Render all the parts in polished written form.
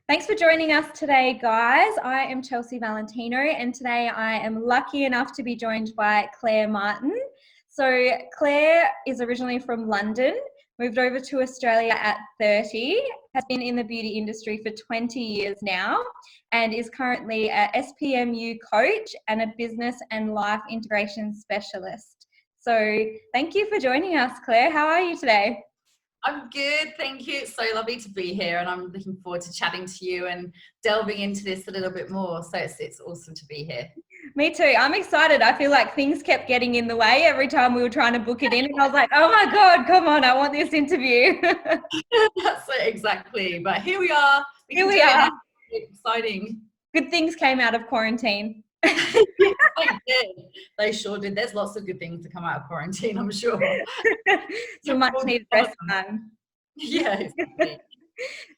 Thanks for joining us today, guys. I am Chelsea Valentino, and today I am lucky enough to be joined by Clare Martin. So Clare is originally from London, moved over to Australia at 30, has been in the beauty industry for 20 years now, and is currently a SPMU coach and a business and life integration specialist. So thank you for joining us, Clare. How are you today? I'm good, thank you. It's so lovely to be here, and I'm looking forward to chatting to you and delving into this a little bit more. So it's awesome to be here. Me too. I'm excited. I feel like things kept getting in the way every time we were trying to book it in, and I was like, oh my God, come on, I want this interview. That's it, exactly. But here we are. Here we are. It's exciting. Good things came out of quarantine. They sure did. There's lots of good things to come out of quarantine, I'm sure. Some much needed rest time. Yeah. Exactly.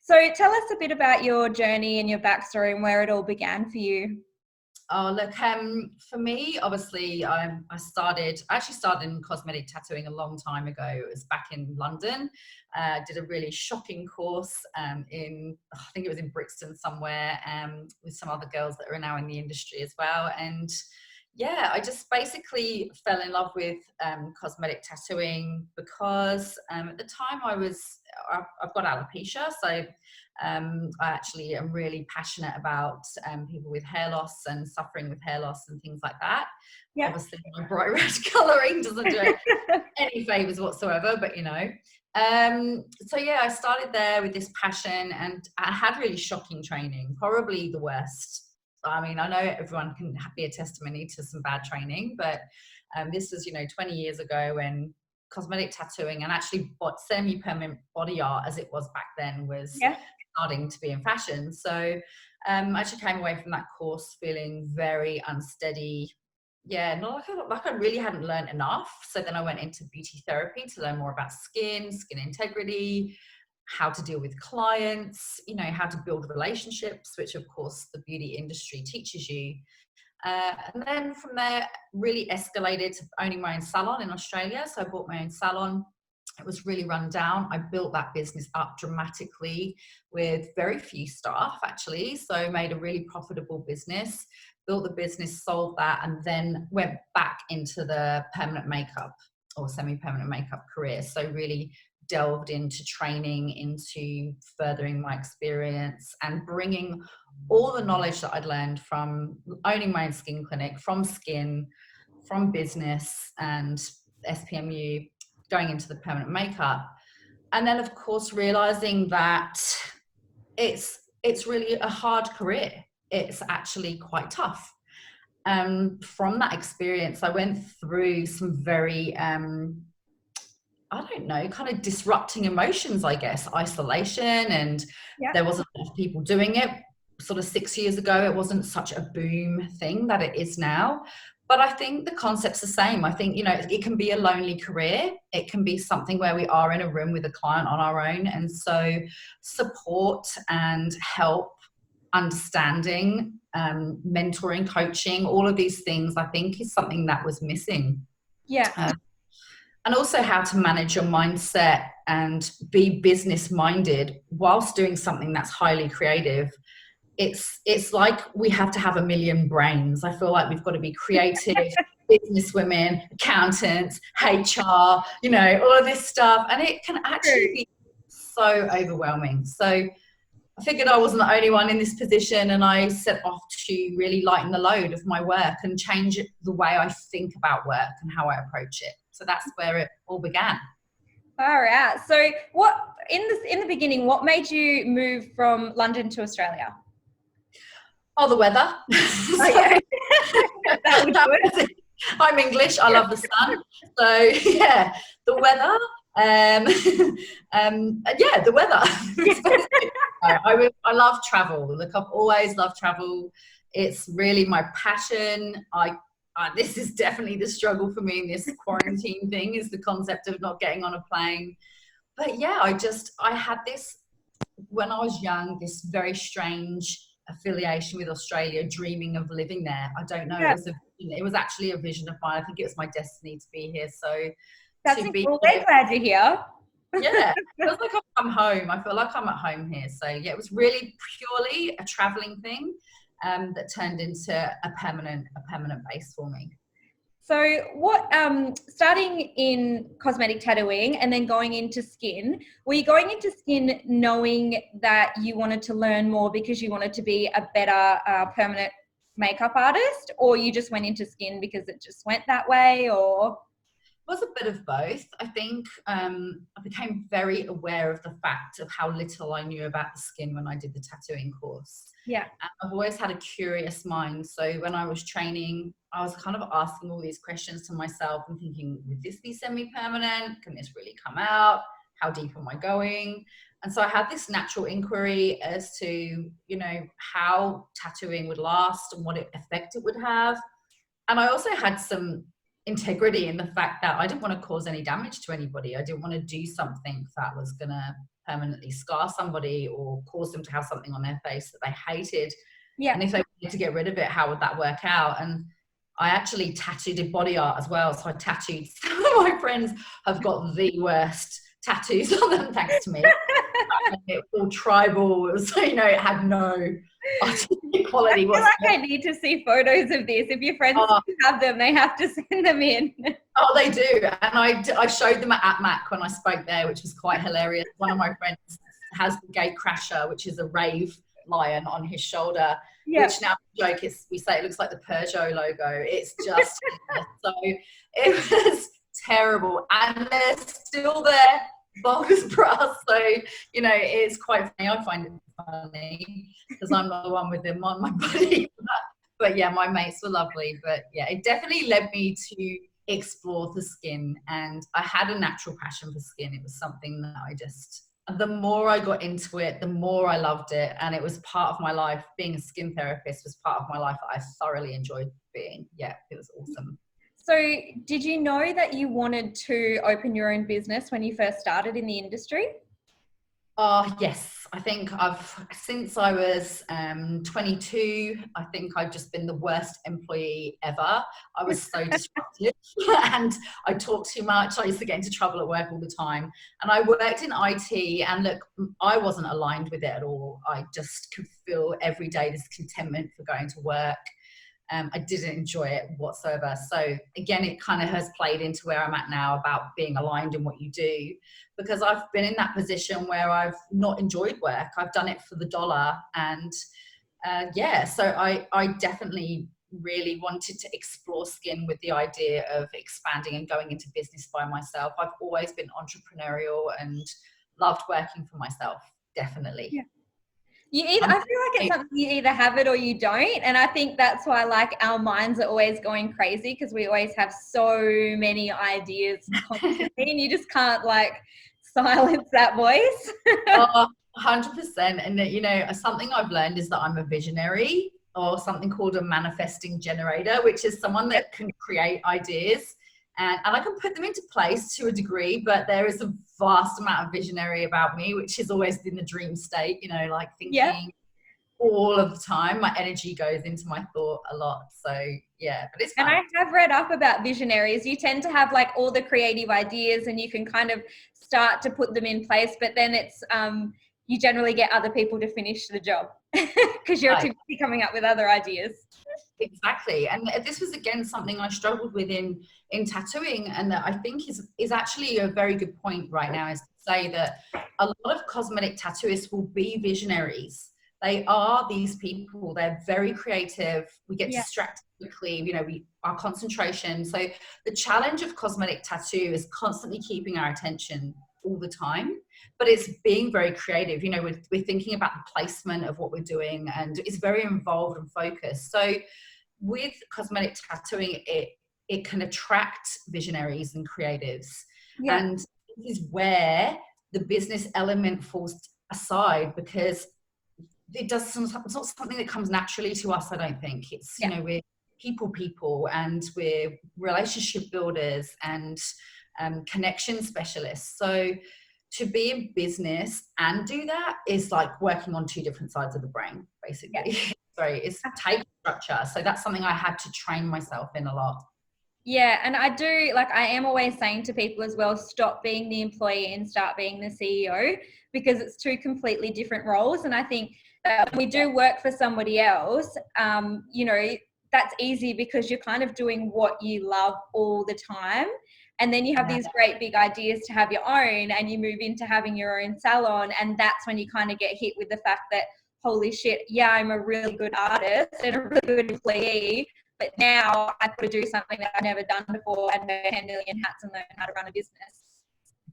So tell us a bit about your journey and your backstory and where it all began for you. Oh, look, for me, obviously, I actually started in cosmetic tattooing a long time ago. It was back in London. Did a really shocking course I think it was in Brixton somewhere, with some other girls that are now in the industry as well. And yeah, I just basically fell in love with cosmetic tattooing because at the time I've got alopecia, so I actually am really passionate about people with hair loss and suffering with hair loss and things like that. Yeah. Obviously, my bright red colouring doesn't do it any favours whatsoever, but you know. So yeah, I started there with this passion, and I had really shocking training, probably the worst. I mean, I know everyone can be a testimony to some bad training, but this was, 20 years ago when cosmetic tattooing and actually semi-permanent body art, as it was back then, was starting to be in fashion. So I actually came away from that course feeling very unsteady. Yeah, not like I really hadn't learned enough. So then I went into beauty therapy to learn more about skin integrity, how to deal with clients, how to build relationships, which of course the beauty industry teaches you. And then from there, really escalated to owning my own salon in Australia. So I bought my own salon. It was really run down. I built that business up dramatically with very few staff, actually. So made a really profitable business, built the business, sold that, and then went back into the permanent makeup or semi-permanent makeup career. So really delved into training, into furthering my experience and bringing all the knowledge that I'd learned from owning my own skin clinic, from skin, from business and SPMU, going into the permanent makeup. And then of course, realizing that it's really a hard career. It's actually quite tough. From that experience, I went through some very, kind of disrupting emotions, I guess, isolation, and there wasn't a lot of people doing it. Sort of 6 years ago, it wasn't such a boom thing that it is now. But I think the concept's the same. I think, it can be a lonely career. It can be something where we are in a room with a client on our own. And so support and help, understanding, mentoring, coaching, all of these things, I think is something that was missing. Yeah. And also how to manage your mindset and be business minded whilst doing something that's highly creative. It's like we have to have a million brains. I feel like we've got to be creative, businesswomen, accountants, HR, all of this stuff. And it can actually be so overwhelming. So I figured I wasn't the only one in this position, and I set off to really lighten the load of my work and change the way I think about work and how I approach it. So that's where it all began. Far out. So what in the beginning, what made you move from London to Australia? Oh, the weather. That would do it. I'm English. I love the sun. So yeah, the weather. The weather. I love travel. Look, I've always loved travel. It's really my passion. This is definitely the struggle for me in this quarantine thing, is the concept of not getting on a plane. But yeah, I had this, when I was young, this very strange affiliation with Australia, dreaming of living there. I don't know. Yeah. It was actually a vision of mine. I think it was my destiny to be here. So we're glad you're here. Yeah, it feels like I've come home. I feel like I'm at home here. So yeah, it was really purely a traveling thing that turned into a permanent base for me. So what, starting in cosmetic tattooing and then going into skin, were you going into skin knowing that you wanted to learn more because you wanted to be a better permanent makeup artist, or you just went into skin because it just went that way, or? Was a bit of both. I think I became very aware of the fact of how little I knew about the skin when I did the tattooing course. Yeah. And I've always had a curious mind. So when I was training, I was kind of asking all these questions to myself and thinking, would this be semi-permanent? Can this really come out? How deep am I going? And so I had this natural inquiry as to, you know, how tattooing would last and what effect it would have. And I also had some integrity in the fact that I didn't want to cause any damage to anybody. I didn't want to do something that was going to permanently scar somebody or cause them to have something on their face that they hated. Yeah. And if they wanted to get rid of it, how would that work out? And I actually did body art as well. So I tattooed. Some of my friends have got the worst tattoos on them, thanks to me. It was all tribal. It was, you know, it had no quality. I feel like I need to see photos of this. If your friends have them, they have to send them in. Oh, they do. And I showed them at Mac when I spoke there, which was quite hilarious. One of my friends has the Gate Crasher, which is a rave lion on his shoulder, which now joke is, we say it looks like the Peugeot logo. It's just, so it was terrible. And they're still there, bogus brass. So, you know, it's quite funny. I find it funny because I'm not the one with them on my body. But yeah, my mates were lovely. But yeah, it definitely led me to explore the skin, and I had a natural passion for skin. It was something that the more I got into it, the more I loved it, and it was part of my life. Being a skin therapist was part of my life that I thoroughly enjoyed being. Yeah, it was awesome. So did you know that you wanted to open your own business when you first started in the industry? Yes, I think since I was 22, I think I've just been the worst employee ever. I was so disruptive and I talked too much. I used to get into trouble at work all the time. And I worked in IT, and look, I wasn't aligned with it at all. I just could feel every day this contentment for going to work. I didn't enjoy it whatsoever. So again, it kind of has played into where I'm at now about being aligned in what you do, because I've been in that position where I've not enjoyed work. I've done it for the dollar. And so I definitely really wanted to explore skin with the idea of expanding and going into business by myself. I've always been entrepreneurial and loved working for myself, definitely. Yeah. I feel like it's something you either have it or you don't. And I think that's why, like, our minds are always going crazy, because we always have so many ideas constantly and you just can't, like, silence that voice. 100%. And, you know, something I've learned is that I'm a visionary, or something called a manifesting generator, which is someone that can create ideas. And I can put them into place to a degree, but there is a vast amount of visionary about me, which has always been the dream state, you know, like thinking all of the time. My energy goes into my thought a lot. So yeah, but it's fun. And I have read up about visionaries. You tend to have like all the creative ideas and you can kind of start to put them in place, but then it's, you generally get other people to finish the job because you're too busy coming up with other ideas. Exactly. And this was, again, something I struggled with in tattooing, and that I think is actually a very good point right now, is to say that a lot of cosmetic tattooists will be visionaries. They are these people. They're very creative. We get distracted quickly, you know, our concentration. So the challenge of cosmetic tattoo is constantly keeping our attention all the time, but it's being very creative. You know, we're thinking about the placement of what we're doing, and it's very involved and focused. So with cosmetic tattooing, it can attract visionaries and creatives. And this is where the business element falls aside, because it's not something that comes naturally to us. I don't think it's, you know, we're people, and we're relationship builders and connection specialists. So to be in business and do that is like working on two different sides of the brain, basically. Sorry, it's take structure. So that's something I had to train myself in a lot. Yeah, and I do, like, I am always saying to people as well, stop being the employee and start being the CEO, because it's two completely different roles. And I think that when we do work for somebody else, you know, that's easy because you're kind of doing what you love all the time. And then you have Yeah. these great big ideas to have your own, and you move into having your own salon. And that's when you kind of get hit with the fact that, holy shit, yeah, I'm a really good artist and a really good employee, but now I've got to do something that I've never done before and wear 10 million hats and learn how to run a business.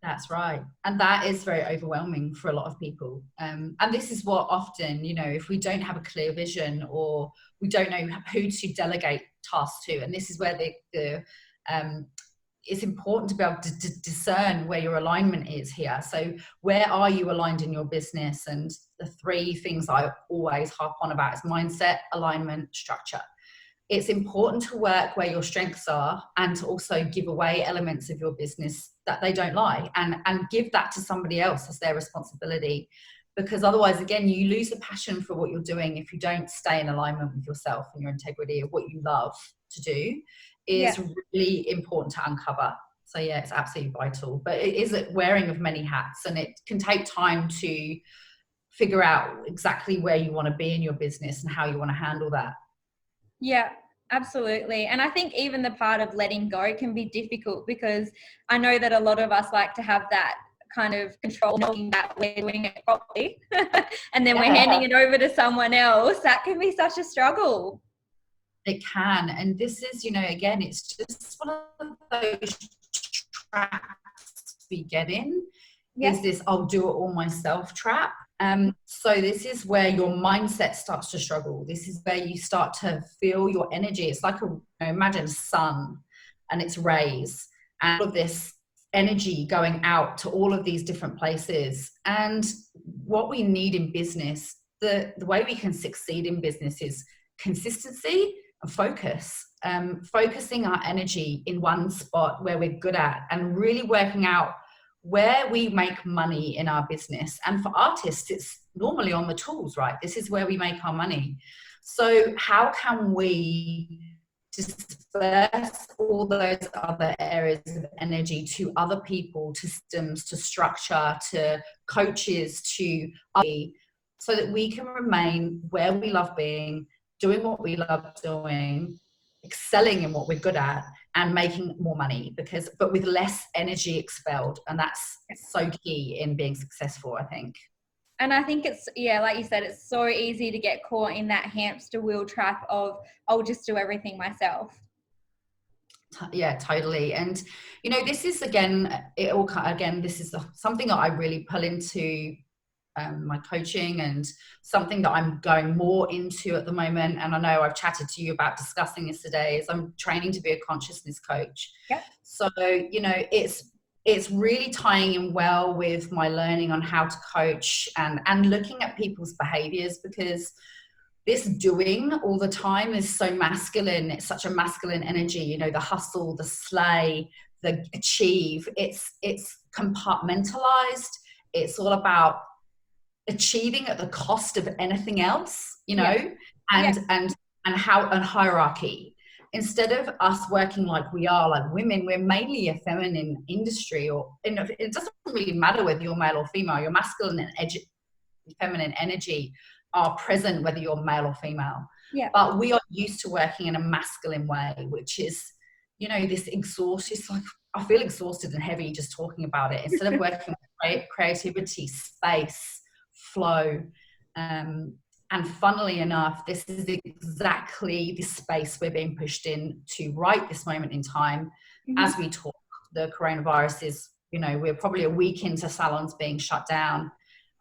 That's right. And that is very overwhelming for a lot of people. And this is what often, you know, if we don't have a clear vision or we don't know who to delegate tasks to, and this is where it's important to be able to discern where your alignment is here. So where are you aligned in your business? And the three things I always harp on about is mindset, alignment, structure. It's important to work where your strengths are and to also give away elements of your business that they don't like, and give that to somebody else as their responsibility. Because otherwise, again, you lose the passion for what you're doing if you don't stay in alignment with yourself and your integrity of what you love to do is really important to uncover. So yeah, it's absolutely vital. But it is a wearing of many hats, and it can take time to figure out exactly where you want to be in your business and how you want to handle that. Yeah, absolutely. And I think even the part of letting go can be difficult, because I know that a lot of us like to have that kind of control, knowing that we're doing it properly and then we're handing it over to someone else. That can be such a struggle. It can. And this is, you know, again, it's just one of those traps we get in. Is this I'll do it all myself trap. So this is where your mindset starts to struggle. This is where you start to feel your energy. It's like imagine sun and its rays and all of this energy going out to all of these different places. And what we need in business, the way we can succeed in business is consistency and focus. Focusing our energy in one spot where we're good at and really working out where we make money in our business. And for artists, it's normally on the tools, right? This is where we make our money. So how can we disperse all those other areas of energy to other people, to systems, to structure, to coaches, to so that we can remain where we love being, doing what we love doing, excelling in what we're good at, and making more money, but with less energy expelled. And that's so key in being successful, I think. And I think it's, yeah, like you said, it's so easy to get caught in that hamster wheel trap of, I'll just do everything myself. Yeah, totally. And, you know, this is, this is something that I really pull into my coaching, and something that I'm going more into at the moment. And I know I've chatted to you about discussing this today, is I'm training to be a consciousness coach. Yep. So, you know, it's really tying in well with my learning on how to coach and looking at people's behaviors, because this doing all the time is so masculine. It's such a masculine energy, you know, the hustle, the slay, the achieve. It's compartmentalized. It's all about achieving at the cost of anything else, you know, and hierarchy. Instead of us working like we are, like women, we're mainly a feminine industry, it doesn't really matter whether you're male or female. Your masculine and feminine energy are present whether you're male or female. Yeah. But we are used to working in a masculine way, which is, you know, this exhaustion. It's like, I feel exhausted and heavy just talking about it. Instead of working with creativity, space, flow, and funnily enough, this is exactly the space we're being pushed in to right this moment in time. As we talk. The coronavirus is, you know, we're probably a week into salons being shut down,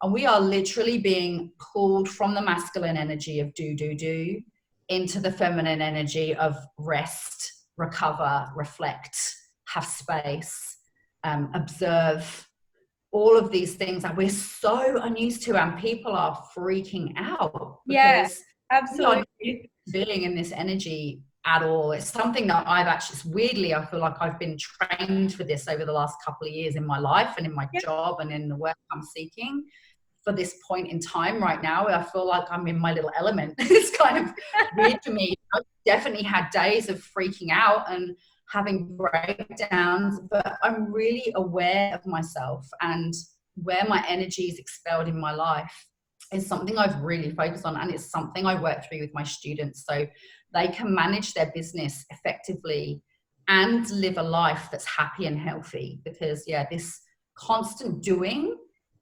and we are literally being pulled from the masculine energy of do into the feminine energy of rest, recover, reflect, have space, observe. All of these things that we're so unused to, and people are freaking out because absolutely being in this energy at all. It's something that weirdly, I feel like I've been trained for this over the last couple of years in my life and in my job and in the work I'm seeking. For this point in time right now, I feel like I'm in my little element. It's kind of weird to me. I've definitely had days of freaking out, and having breakdowns, but I'm really aware of myself, and where my energy is expelled in my life is something I've really focused on, and it's something I work through with my students so they can manage their business effectively and live a life that's happy and healthy. Because this constant doing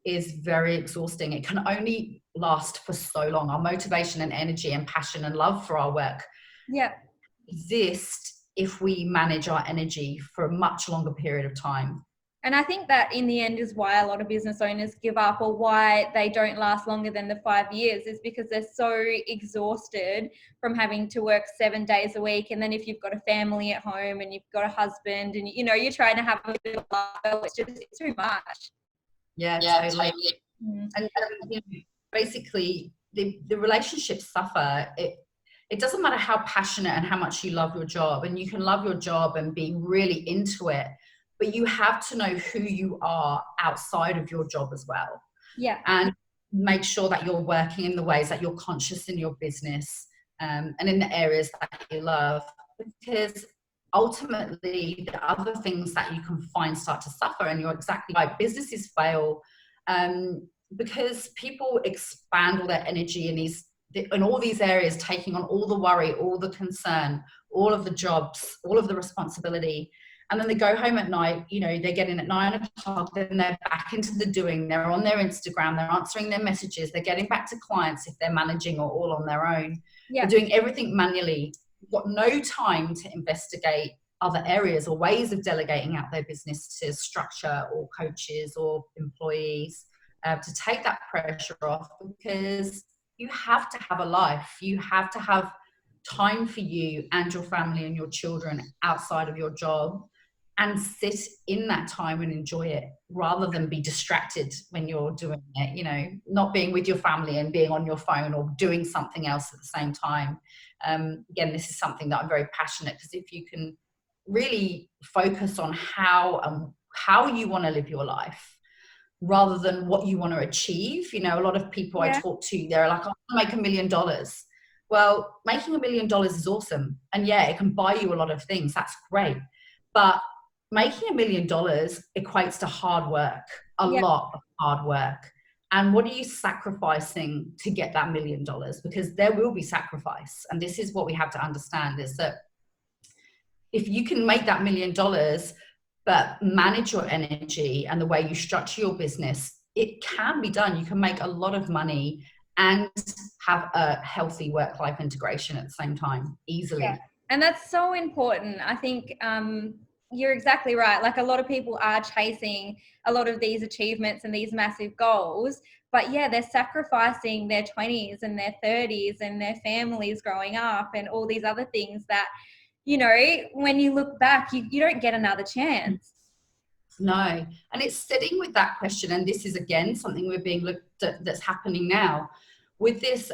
is very exhausting. It can only last for so long. Our motivation and energy and passion and love for our work exist if we manage our energy for a much longer period of time. And I think that in the end is why a lot of business owners give up, or why they don't last longer than the 5 years, is because they're so exhausted from having to work 7 days a week. And then if you've got a family at home and you've got a husband and, you know, you're trying to have a bit of life, it's too much. Yeah, totally. And you know, basically the relationships suffer. It doesn't matter how passionate and how much you love your job, and you can love your job and be really into it, but you have to know who you are outside of your job as well. Yeah. And make sure that you're working in the ways that you're conscious in your business, and in the areas that you love, because ultimately the other things that you can find start to suffer. And you're exactly right, businesses fail because people expand all their energy in all these areas, taking on all the worry, all the concern, all of the jobs, all of the responsibility. And then they go home at night, you know, they get in at 9 o'clock, then they're back into the doing. They're on their Instagram, they're answering their messages, they're getting back to clients if they're managing or all on their own. They're doing everything manually. You've got no time to investigate other areas or ways of delegating out their business to structure or coaches or employees, to take that pressure off, because you have to have a life. You have to have time for you and your family and your children outside of your job, and sit in that time and enjoy it, rather than be distracted when you're doing it, you know, not being with your family and being on your phone or doing something else at the same time. Again, this is something that I'm very passionate, because if you can really focus on how you want to live your life rather than what you want to achieve. You know, a lot of people I talk to, they're like, I want to make $1 million. Well, making $1 million is awesome. And yeah, it can buy you a lot of things. That's great. But making $1 million equates to hard work, a lot of hard work. And what are you sacrificing to get that $1 million? Because there will be sacrifice. And this is what we have to understand, is that if you can make that $1 million, but manage your energy and the way you structure your business, it can be done. You can make a lot of money and have a healthy work-life integration at the same time, easily. Yeah. And that's so important. I think you're exactly right. Like, a lot of people are chasing a lot of these achievements and these massive goals, but yeah, they're sacrificing their 20s and their 30s and their families growing up and all these other things that, you know, when you look back, you don't get another chance. No. And it's sitting with that question. And this is, again, something we're being looked at that's happening now with this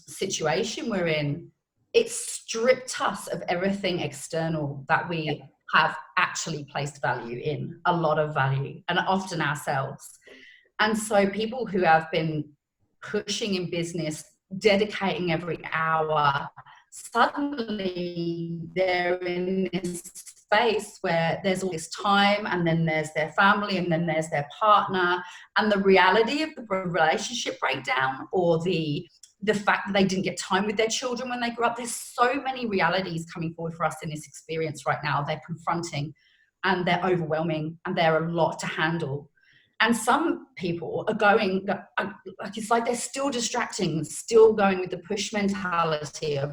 situation we're in. It's stripped us of everything external that we have actually placed value in, a lot of value, and often ourselves. And so people who have been pushing in business, dedicating every hour, suddenly they're in this space where there's all this time, and then there's their family, and then there's their partner, and the reality of the relationship breakdown, or the fact that they didn't get time with their children when they grew up. There's so many realities coming forward for us in this experience right now. They're confronting, and they're overwhelming, and they're a lot to handle. And some people are going, like, it's like they're still distracting, still going with the push mentality of,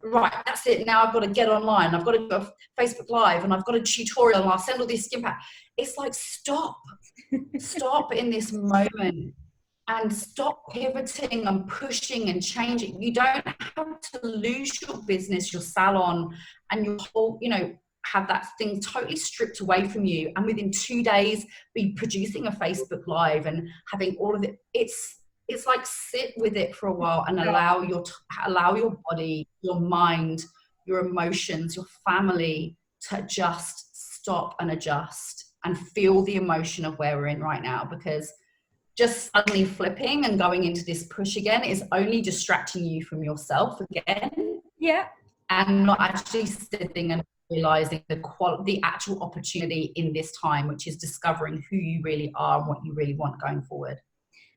right, that's it, now I've got to get online, I've got to go Facebook Live, and I've got a tutorial, and I'll send all these skin pack. It's like, stop in this moment, and stop pivoting and pushing and changing. You don't have to lose your business, your salon, and your whole, you know, have that thing totally stripped away from you, and within 2 days be producing a Facebook Live and having all of it. It's like, sit with it for a while and allow your body, your mind, your emotions, your family to just stop and adjust and feel the emotion of where we're in right now. Because just suddenly flipping and going into this push again is only distracting you from yourself again. Yeah. And not actually sitting and realizing the actual opportunity in this time, which is discovering who you really are and what you really want going forward.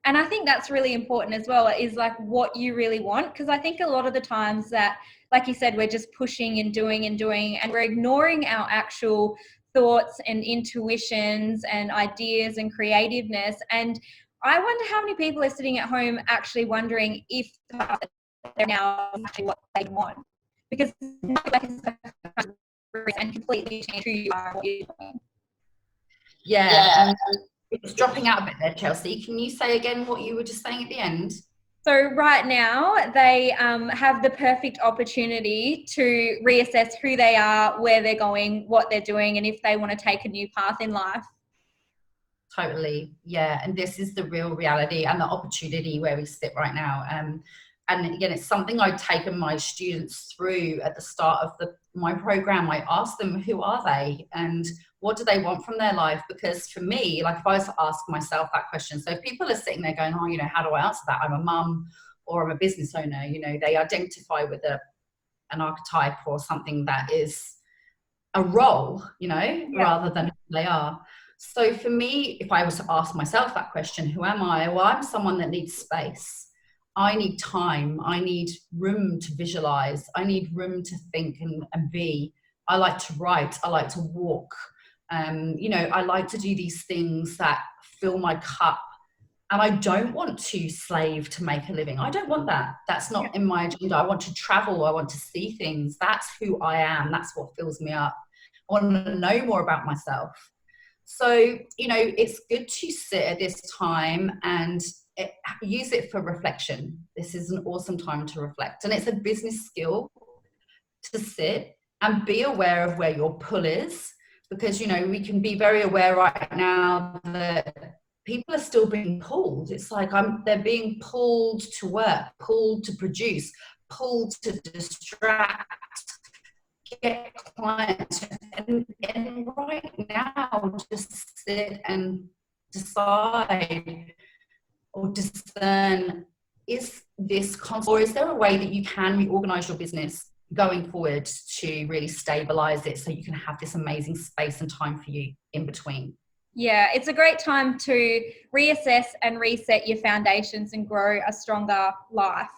And I think that's really important as well, is like what you really want. Because I think a lot of the times that, like you said, we're just pushing and doing, and we're ignoring our actual thoughts and intuitions and ideas and creativeness. And I wonder how many people are sitting at home actually wondering if they're now actually what they want. Because and completely change who you are and what you're doing. Yeah. It's dropping out a bit there, Chelsea. Can you say again what you were just saying at the end? So right now they have the perfect opportunity to reassess who they are, where they're going, what they're doing, and if they want to take a new path in life. Totally. Yeah. And this is the real reality and the opportunity where we sit right now. And again, it's something I've taken my students through at the start of my program. I ask them, who are they and what do they want from their life? Because for me, like if I was to ask myself that question, so if people are sitting there going, oh, you know, how do I answer that? I'm a mum or I'm a business owner, you know, they identify with an archetype or something that is a role, you know, rather than who they are. So for me, if I was to ask myself that question, who am I? Well, I'm someone that needs space. I need time. I need room to visualize. I need room to think and be. I like to write. I like to walk. You know, I like to do these things that fill my cup. And I don't want to slave to make a living. I don't want that. That's not in my agenda. I want to travel. I want to see things. That's who I am. That's what fills me up. I want to know more about myself. So, you know, it's good to sit at this time and use it for reflection. This is an awesome time to reflect. And it's a business skill to sit and be aware of where your pull is. Because, you know, we can be very aware right now that people are still being pulled. It's like they're being pulled to work, pulled to produce, pulled to distract, get clients. And right now, just sit and decide or discern, is this constant, or is there a way that you can reorganize your business going forward to really stabilize it so you can have this amazing space and time for you in between? Yeah, it's a great time to reassess and reset your foundations and grow a stronger life.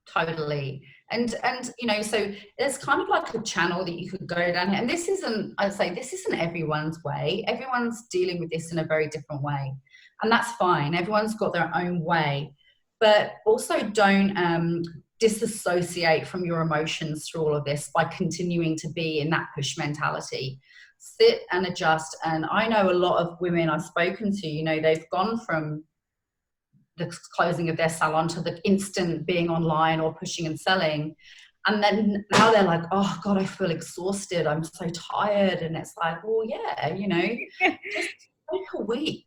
Totally. And you know, so there's kind of like a channel that you could go down here. And this isn't, I'd say this isn't everyone's way. Everyone's dealing with this in a very different way. And that's fine. Everyone's got their own way. But also don't disassociate from your emotions through all of this by continuing to be in that push mentality. Sit and adjust. And I know a lot of women I've spoken to, you know, they've gone from the closing of their salon to the instant being online or pushing and selling. And then now they're like, oh God, I feel exhausted. I'm so tired. And it's like, well, yeah, you know, just take a week.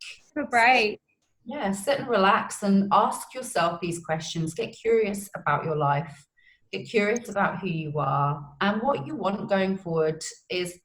Great. Yeah, sit and relax and ask yourself these questions. Get curious about your life. Get curious about who you are and what you want going forward is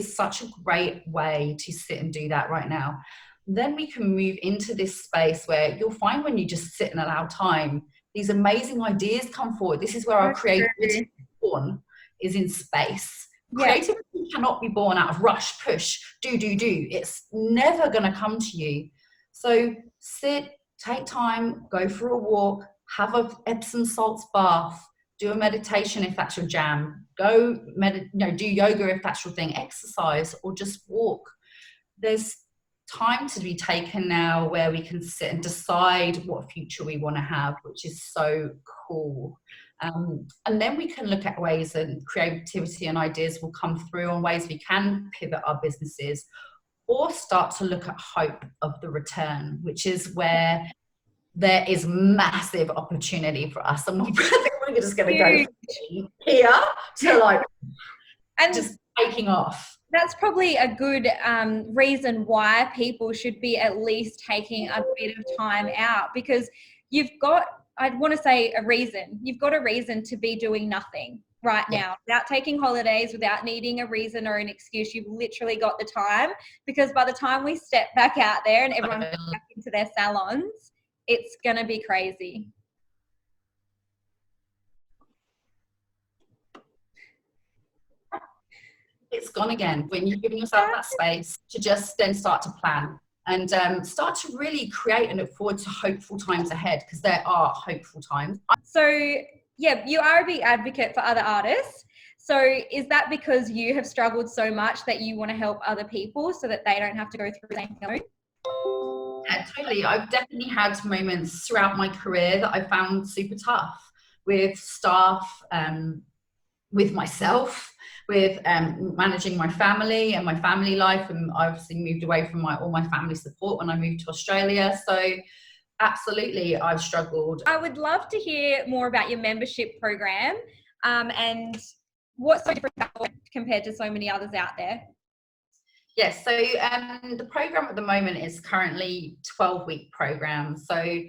such a great way to sit and do that right now. Then we can move into this space where you'll find when you just sit and allow time, these amazing ideas come forward. This is where our creativity is born, is in space. Yeah. Creativity cannot be born out of rush, push, do. It's never going to come to you. So sit, take time, go for a walk, have a Epsom salts bath, do a meditation if that's your jam, go do yoga if that's your thing, exercise or just walk. There's time to be taken now where we can sit and decide what future we want to have, which is so cool. And then we can look at ways, and creativity and ideas will come through on ways we can pivot our businesses or start to look at hope of the return, which is where there is massive opportunity for us. And we're just going to go here to like and just taking off. That's probably a good reason why people should be at least taking a bit of time out, because you've got, I'd want to say a reason. You've got a reason to be doing nothing right now without taking holidays, without needing a reason or an excuse. You've literally got the time, because by the time we step back out there and everyone goes back into their salons, it's going to be crazy. it's gone again. When you're giving yourself that space to just then start to plan and start to really create and look forward to hopeful times ahead, because there are hopeful times. So yeah, you are a big advocate for other artists. So is that because you have struggled so much that you want to help other people so that they don't have to go through the same thing? Yeah, totally. I've definitely had moments throughout my career that I found super tough with staff, with myself, with managing my family and my family life. And I obviously moved away from all my family support when I moved to Australia. So absolutely, I've struggled. I would love to hear more about your membership program and what's so different compared to so many others out there. Yes, so the program at the moment is currently 12-week program. So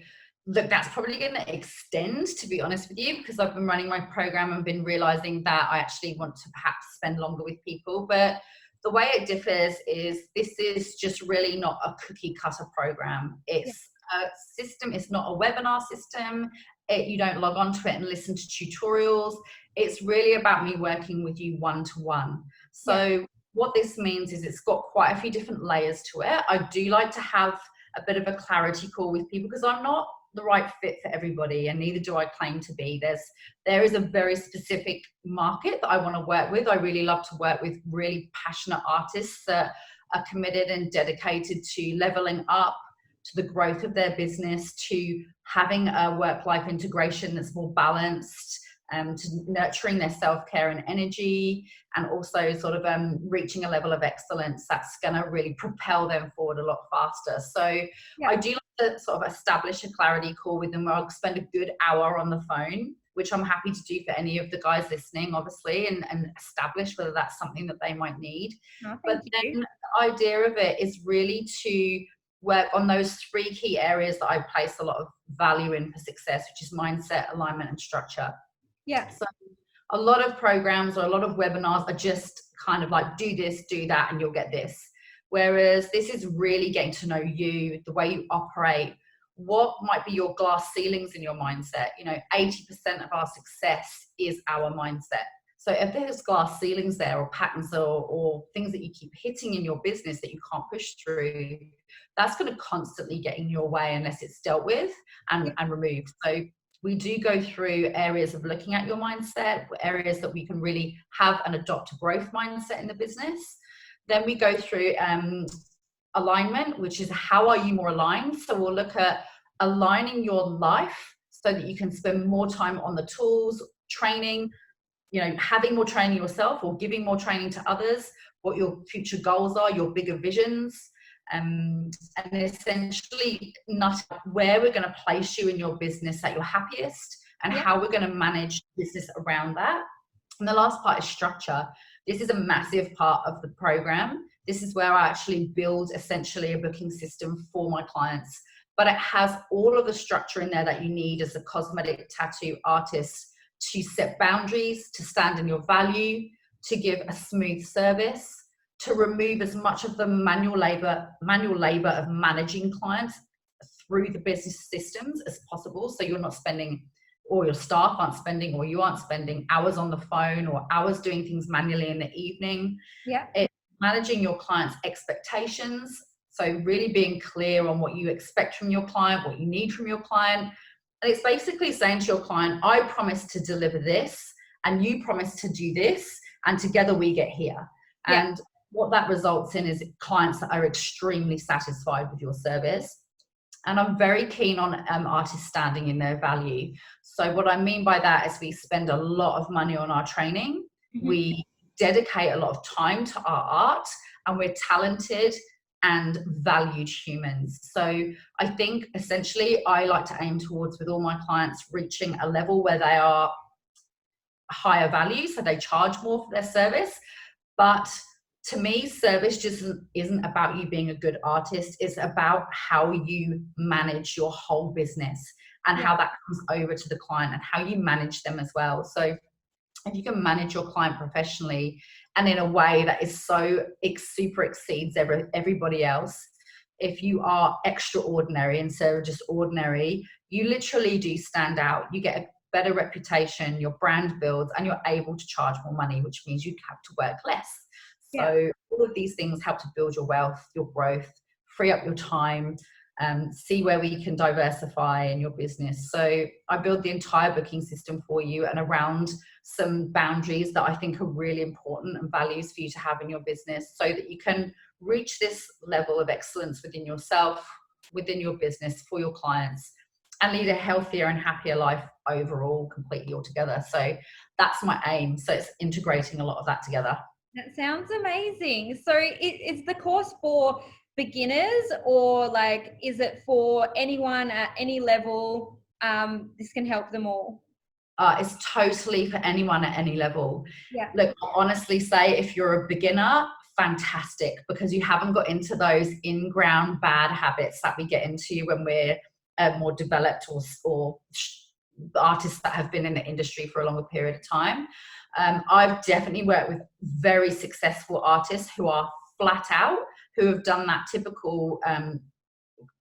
look, that's probably going to extend, to be honest with you, because I've been running my program and been realizing that I actually want to perhaps spend longer with people. But the way it differs is this is just really not a cookie cutter program. It's a system. It's not a webinar system. You don't log on to it and listen to tutorials. It's really about me working with you one-to-one. So what this means is it's got quite a few different layers to it. I do like to have a bit of a clarity call with people because I'm not the right fit for everybody, and neither do I claim to be. There is a very specific market that I want to work with. I really love to work with really passionate artists that are committed and dedicated to leveling up, to the growth of their business, to having a work-life integration that's more balanced, to nurturing their self-care and energy, and also sort of reaching a level of excellence that's going to really propel them forward a lot faster. So I do like to sort of establish a clarity call with them where I'll spend a good hour on the phone, which I'm happy to do for any of the guys listening, obviously, and establish whether that's something that they might need. But then the idea of it is really to work on those 3 key areas that I place a lot of value in for success, which is mindset, alignment, and structure. Yeah. So a lot of programs or a lot of webinars are just kind of like, do this, do that, and you'll get this. Whereas this is really getting to know you, the way you operate, what might be your glass ceilings in your mindset. 80% of our success is our mindset. So if there's glass ceilings there, or patterns or things that you keep hitting in your business that you can't push through, that's going to constantly get in your way unless it's dealt with and removed. So we do go through areas of looking at your mindset, areas that we can really have and adopt a growth mindset in the business. Then we go through alignment, which is how are you more aligned? So we'll look at aligning your life so that you can spend more time on the tools, training, having more training yourself or giving more training to others, what your future goals are, your bigger visions, and essentially not where we're going to place you in your business at your happiest and how we're going to manage business around that. And the last part is structure. This is a massive part of the program. This is where I actually build essentially a booking system for my clients, but it has all of the structure in there that you need as a cosmetic tattoo artist to set boundaries, to stand in your value, to give a smooth service, to remove as much of the manual labor of managing clients through the business systems as possible. So you're not spending, or your staff aren't spending, or you aren't spending hours on the phone or hours doing things manually in the evening. It's managing your clients' expectations. So really being clear on what you expect from your client, what you need from your client. And it's basically saying to your client, I promise to deliver this and you promise to do this, and together we get here. And what that results in is clients that are extremely satisfied with your service. And I'm very keen on artists standing in their value. So what I mean by that is we spend a lot of money on our training. We dedicate a lot of time to our art, and we're talented and valued humans. So I think essentially I like to aim towards, with all my clients, reaching a level where they are higher value, so they charge more for their service. But to me, service just isn't about you being a good artist. It's about how you manage your whole business and how that comes over to the client and how you manage them as well. So if you can manage your client professionally and in a way that is super exceeds everybody else, if you are extraordinary instead of just ordinary, you literally do stand out. You get a better reputation, your brand builds, and you're able to charge more money, which means you have to work less. Yeah. So all of these things help to build your wealth, your growth, free up your time, see where we can diversify in your business. So I build the entire booking system for you and around some boundaries that I think are really important and values for you to have in your business, so that you can reach this level of excellence within yourself, within your business, for your clients, and lead a healthier and happier life overall, completely altogether. So that's my aim. So it's integrating a lot of that together. That sounds amazing. So is the course for beginners, or like, is it for anyone at any level? This can help them all. It's totally for anyone at any level. Yeah. Look, I'll honestly say, if you're a beginner, fantastic, because you haven't got into those in-ground bad habits that we get into when we're more developed, or artists that have been in the industry for a longer period of time. I've definitely worked with very successful artists who are flat out, who have done that typical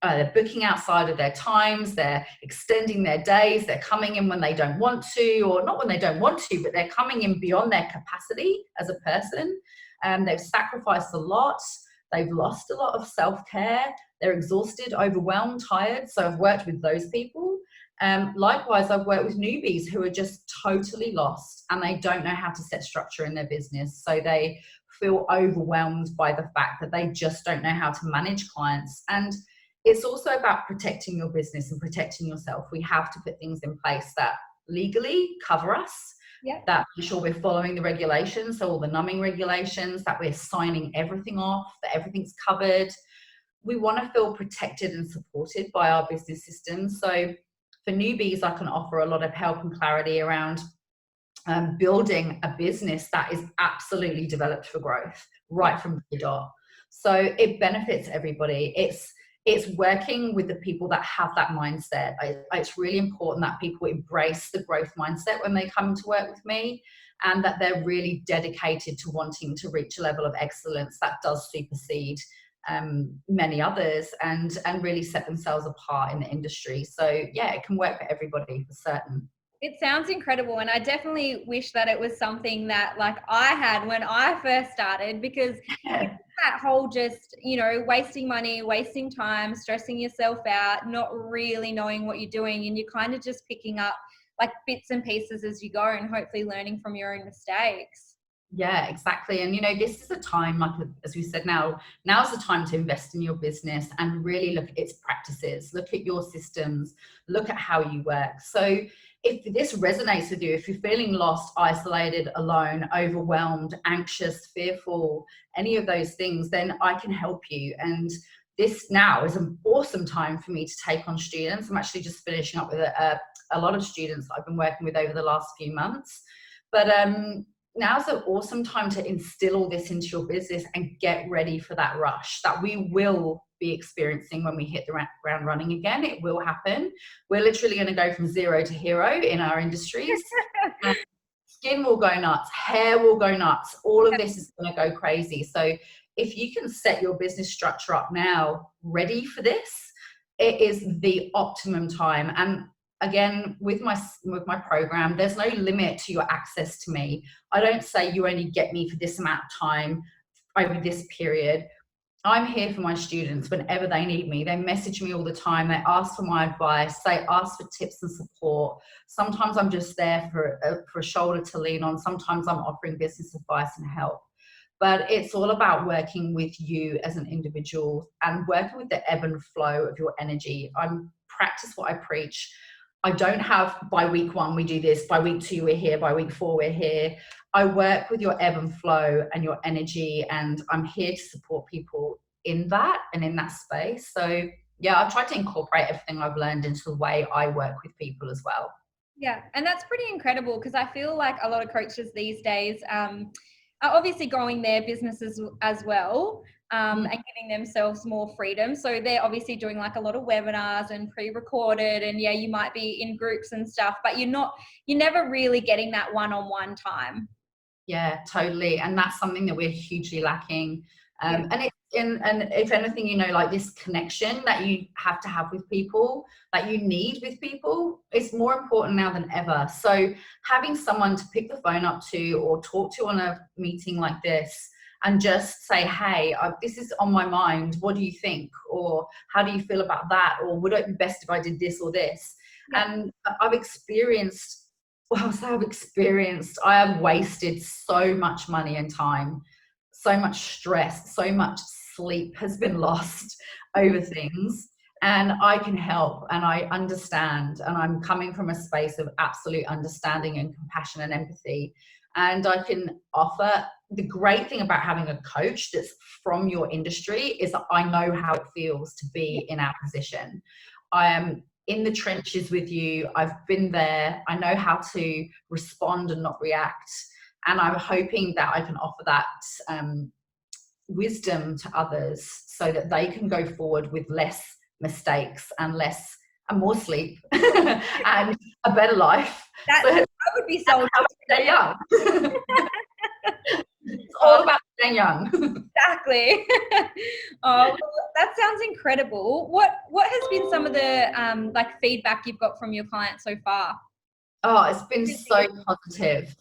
they're booking outside of their times, they're extending their days, they're coming in when they don't want to, or not when they don't want to, but they're coming in beyond their capacity as a person. They've sacrificed a lot, they've lost a lot of self-care, they're exhausted, overwhelmed, tired. So I've worked with those people. Likewise, I've worked with newbies who are just totally lost and they don't know how to set structure in their business. So they feel overwhelmed by the fact that they just don't know how to manage clients. And it's also about protecting your business and protecting yourself. We have to put things in place that legally cover us, that make sure we're following the regulations, so all the numbing regulations, that we're signing everything off, that everything's covered. We want to feel protected and supported by our business systems. So for newbies, I can offer a lot of help and clarity around building a business that is absolutely developed for growth right from the dot. So it benefits everybody. It's working with the people that have that mindset. It's really important that people embrace the growth mindset when they come to work with me, and that they're really dedicated to wanting to reach a level of excellence that does supersede many others, and really set themselves apart in the industry. So yeah, it can work for everybody, for certain. It sounds incredible, and I definitely wish that it was something that like I had when I first started, because that whole just, wasting money, wasting time, stressing yourself out, not really knowing what you're doing, and you're kind of just picking up like bits and pieces as you go and hopefully learning from your own mistakes. Yeah, exactly. And this is a time, like as we said, now's the time to invest in your business and really look at its practices, look at your systems, look at how you work. So if this resonates with you, if you're feeling lost, isolated, alone, overwhelmed, anxious, fearful, any of those things, then I can help you. And this now is an awesome time for me to take on students. I'm actually just finishing up with a lot of students that I've been working with over the last few months. But now's an awesome time to instill all this into your business and get ready for that rush that we will be experiencing when we hit the ground running again. It will happen. We're literally going to go from zero to hero in our industries. Skin will go nuts, hair will go nuts. All of this is going to go crazy. So if you can set your business structure up now, ready for this, it is the optimum time. And again, with my program, there's no limit to your access to me. I don't say you only get me for this amount of time over this period. I'm here for my students whenever they need me. They message me all the time. They ask for my advice. They ask for tips and support. Sometimes I'm just there for a shoulder to lean on. Sometimes I'm offering business advice and help. But it's all about working with you as an individual and working with the ebb and flow of your energy. I practice what I preach. I don't have by week 1 we do this, by week 2 we're here, by week 4 we're here. I work with your ebb and flow and your energy, and I'm here to support people in that and in that space. So yeah, I've tried to incorporate everything I've learned into the way I work with people as well. Yeah, and that's pretty incredible, because I feel like a lot of coaches these days are obviously growing their businesses as well, and giving themselves more freedom. So they're obviously doing like a lot of webinars and pre-recorded, and yeah, you might be in groups and stuff, but you're never really getting that one-on-one time. Yeah, totally. And that's something that we're hugely lacking. And if anything, like this connection that you have to have with people, that you need with people, is more important now than ever. So having someone to pick the phone up to or talk to on a meeting like this and just say, hey, this is on my mind. What do you think? Or how do you feel about that? Or would it be best if I did this or this? Yeah. And I have wasted so much money and time, so much stress, so much sleep has been lost over things. And I can help, and I understand, and I'm coming from a space of absolute understanding and compassion and empathy. And I can offer. The great thing about having a coach that's from your industry is that I know how it feels to be in our position. I am in the trenches with you. I've been there. I know how to respond and not react. And I'm hoping that I can offer that wisdom to others so that they can go forward with less mistakes and more sleep and a better life. That would be so stay young. It's all about staying young. Exactly. Oh, well, that sounds incredible. What has been some of the like feedback you've got from your clients so far? Oh, it's been so positive.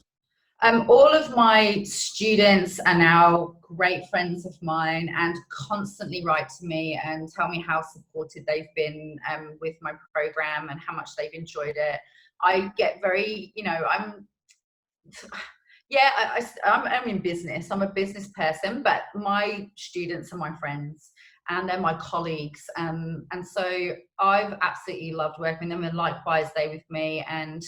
All of my students are now great friends of mine and constantly write to me and tell me how supported they've been with my program and how much they've enjoyed it. I get very, I'm in business. I'm a business person, but my students are my friends and they're my colleagues. And so I've absolutely loved working with them, and likewise they with me. And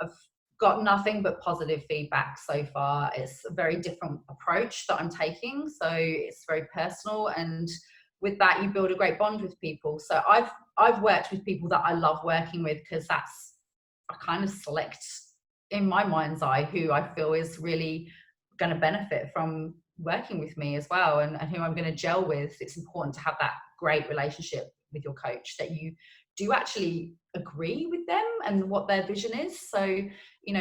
I've got nothing but positive feedback so far. It's a very different approach that I'm taking. So it's very personal, and with that you build a great bond with people. So I've worked with people that I love working with, because I kind of select in my mind's eye who I feel is really going to benefit from working with me as well, and who I'm going to gel with. It's important to have that great relationship with your coach, that you do actually agree with them and what their vision is. So,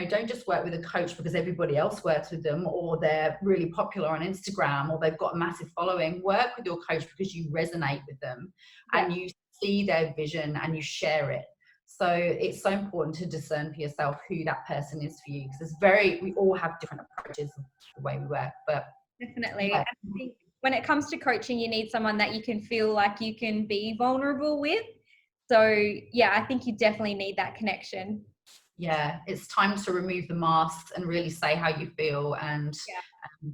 don't just work with a coach because everybody else works with them, or they're really popular on Instagram, or they've got a massive following. Work with your coach because you resonate with them and you see their vision and you share it. So it's so important to discern for yourself who that person is for you, because we all have different approaches of the way we work. But definitely. I think when it comes to coaching, you need someone that you can feel like you can be vulnerable with. So yeah, I think you definitely need that connection. Yeah, it's time to remove the masks and really say how you feel. And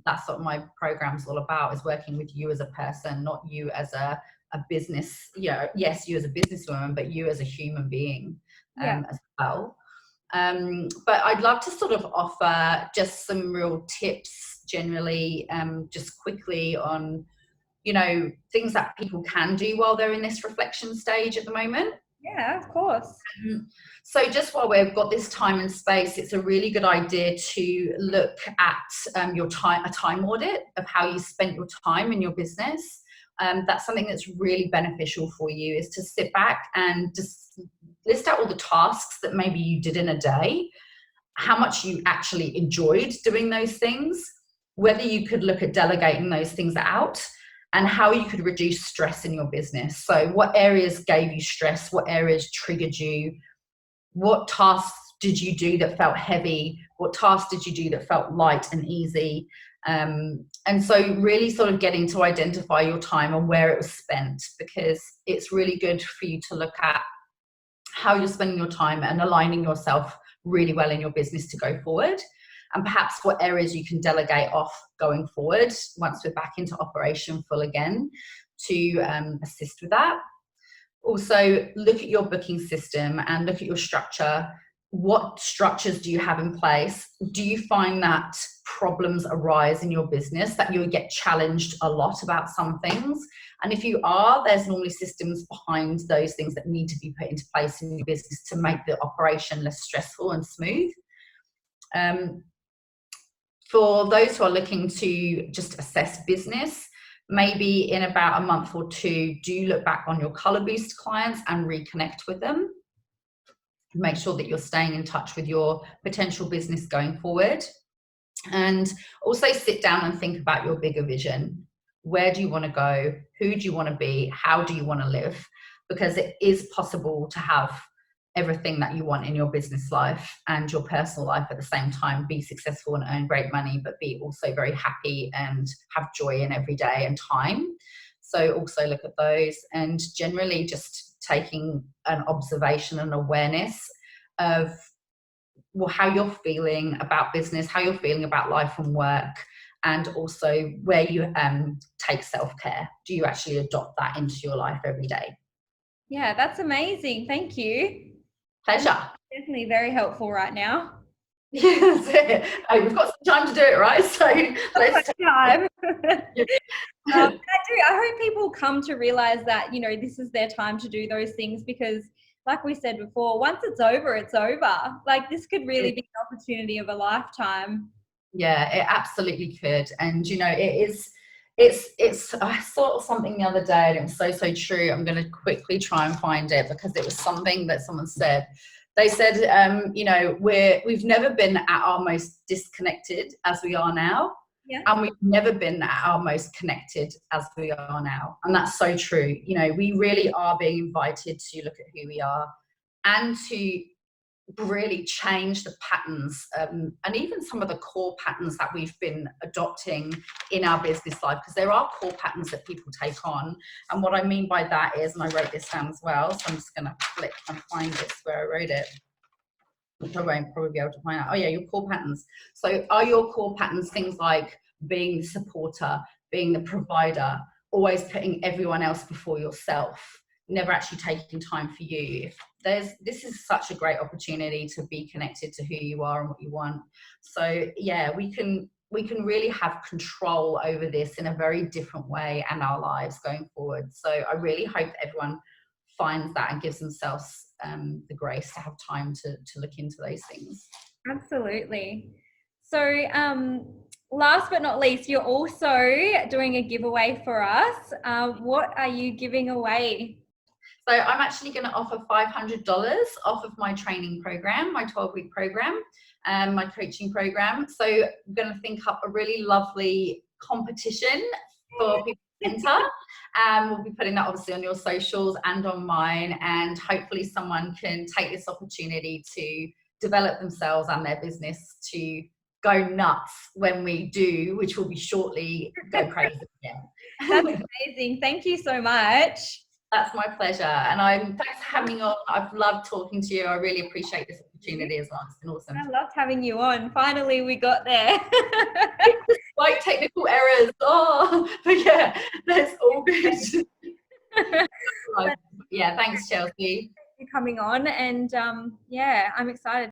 that's what my program's all about, is working with you as a person, not you as a business. Yes, you as a businesswoman, but you as a human being as well. But I'd love to sort of offer just some real tips generally, just quickly on, things that people can do while they're in this reflection stage at the moment. Yeah, of course. So just while we've got this time and space, it's a really good idea to look at a time audit of how you spent your time in your business. That's something that's really beneficial for you, is to sit back and just list out all the tasks that maybe you did in a day, how much you actually enjoyed doing those things, whether you could look at delegating those things out, and how you could reduce stress in your business. So what areas gave you stress? What areas triggered you? What tasks did you do that felt heavy? What tasks did you do that felt light and easy? And so really sort of getting to identify your time and where it was spent, because it's really good for you to look at how you're spending your time and aligning yourself really well in your business to go forward. And perhaps what areas you can delegate off going forward once we're back into operation full again, to assist with that. Also, look at your booking system and look at your structure. What structures do you have in place? Do you find that problems arise in your business, that you get challenged a lot about some things? And if you are, there's normally systems behind those things that need to be put into place in your business to make the operation less stressful and smooth. For those who are looking to just assess business, maybe in about a month or two, do look back on your Colour Boost clients and reconnect with them. Make sure that you're staying in touch with your potential business going forward. And also sit down and think about your bigger vision. Where do you want to go? Who do you want to be? How do you want to live? Because it is possible to have everything that you want in your business life and your personal life at the same time. Be successful and earn great money, but be also very happy and have joy in every day and time. So also look at those, and generally just taking an observation and awareness of, well, how you're feeling about business, how you're feeling about life and work, and also where you take self-care. Do you actually adopt that into your life every day? Yeah, that's amazing. Thank you. Pleasure. Definitely very helpful right now. Yes, hey, we've got some time to do it, right? So let's take time. Yeah. I hope people come to realize that, you know, this is their time to do those things, because like we said before, once it's over, it's over. Like, this could really be an opportunity of a lifetime. Yeah, it absolutely could. And you know, it's I saw something the other day and it was so true. I'm going to quickly try and find it, because it was something that someone said. They said, you know, we've never been at our most disconnected as we are now. Yeah. And we've never been at our most connected as we are now. And that's so true. You know, we really are being invited to look at who we are and to really change the patterns, and even some of the core patterns that we've been adopting in our business life, because there are core patterns that people take on. And what I mean by that is, and I wrote this down as well, so I'm just going to flick and find this where I wrote it, which I won't probably be able to find out. Oh yeah, your core patterns. So are your core patterns things like being the supporter, being the provider, always putting everyone else before yourself, never actually taking time for you? This is such a great opportunity to be connected to who you are and what you want. So yeah, we can really have control over this in a very different way and our lives going forward. So I really hope everyone finds that and gives themselves the grace to have time to look into those things. Absolutely. So last but not least, you're also doing a giveaway for us. What are you giving away? So I'm actually going to offer $500 off of my training program, my 12-week program, my coaching program. So I'm going to think up a really lovely competition for people to enter. We'll be putting that obviously on your socials and on mine, and hopefully someone can take this opportunity to develop themselves and their business to go nuts when we do, which will be shortly, go crazy again. That's amazing. Thank you so much. That's my pleasure. And thanks for having me on. I've loved talking to you. I really appreciate this opportunity as well. It's been awesome. I loved having you on. Finally, we got there. Slight technical errors. Oh, but yeah, that's all good. Yeah, thanks, Chelsea. You're coming on, and yeah, I'm excited.